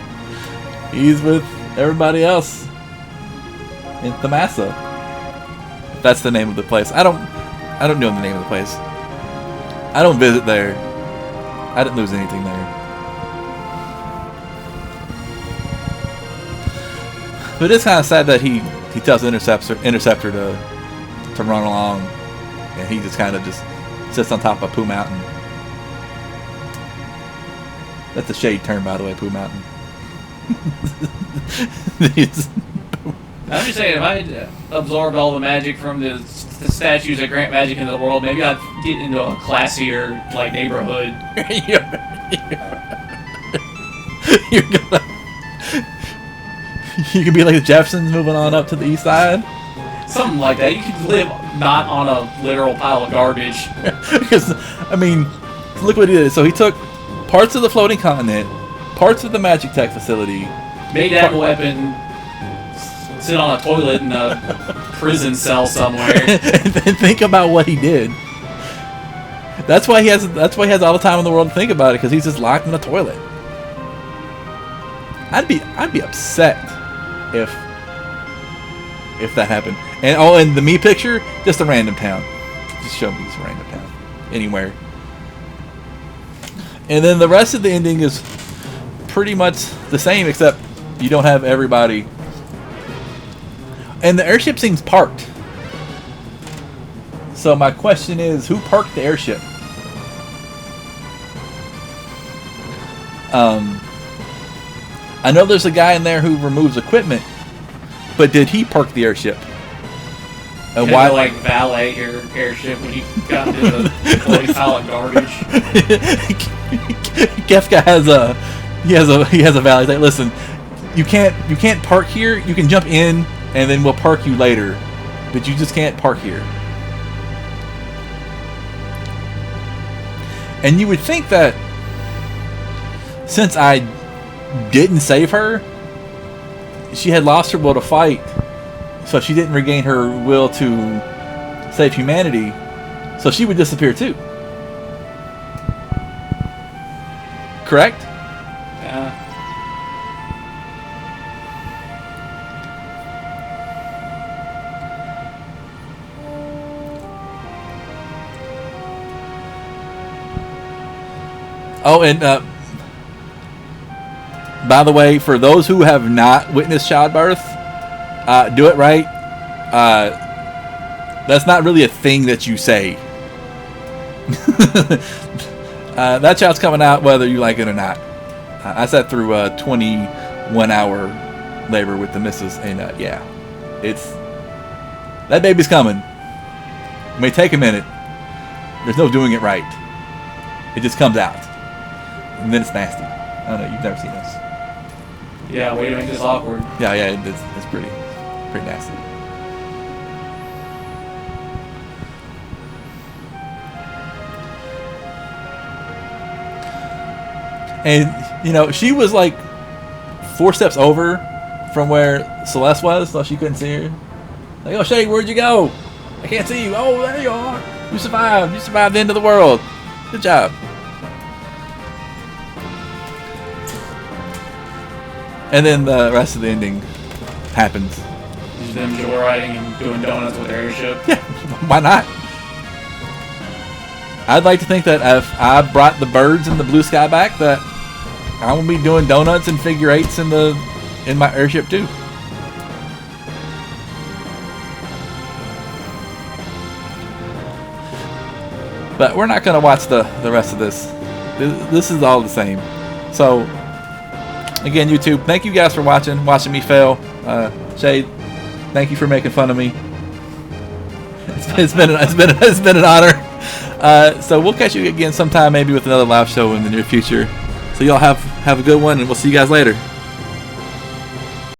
He's with everybody else in Thamasa. That's the name of the place. I don't know the name of the place. I don't visit there. I didn't lose anything there. But it's kind of sad that he tells Interceptor to run along, and he just kind of just sits on top of Pooh Mountain. That's a shade term, by the way, Pooh Mountain. I'm just saying, if I absorbed all the magic from the statues that grant magic into the world, maybe I'd get into a classier neighborhood. You're gonna. You could be like the Jeffersons moving on up to the east side. Something like that. You could live not on a literal pile of garbage. Because, I mean, look what he did. So he took parts of the floating continent, parts of the Magic Tech facility. Made that weapon, sit on a toilet in a prison cell somewhere. And think about what he did. That's why he has all the time in the world to think about it, because he's just locked in the toilet. I'd be upset if that happened. And the me picture, just a random town. Just show me this random town. Anywhere. And then the rest of the ending is pretty much the same, except you don't have everybody. And the airship seems parked. So my question is, who parked the airship? I know there's a guy in there who removes equipment, but did he park the airship? And why, like, valet your airship when you got into the floating pile of garbage? Kefka has a valet. He's like, listen, you can't park here. You can jump in, and then we'll park you later, but you just can't park here. And you would think that since I didn't save her, she had lost her will to fight, so she didn't regain her will to save humanity, so she would disappear too. Correct? Yeah. Oh, and by the way, for those who have not witnessed childbirth, Do it right. That's not really a thing that you say. That child's coming out whether you like it or not. I sat through 21-hour labor with the missus, and yeah, that baby's coming. It may take a minute. There's no doing it right. It just comes out, and then it's nasty. I don't know. You've never seen this. Yeah, way to make this awkward. Yeah, it's pretty nasty. And she was like 4 steps over from where Celeste was, so she couldn't see her. Like, oh, Shay, where'd you go? I can't see you. Oh, there you are. You survived. You survived the end of the world. Good job. And then the rest of the ending happens. Just them joyriding and doing donuts with their airship. Yeah, why not? I'd like to think that if I brought the birds and the blue sky back, that I will be doing donuts and figure eights in my airship too. But we're not going to watch the rest of this. This is all the same. So, again, YouTube, thank you guys for watching me fail. Shay, thank you for making fun of me. It's been an honor. So we'll catch you again sometime, maybe with another live show in the near future. So y'all have a good one, and we'll see you guys later.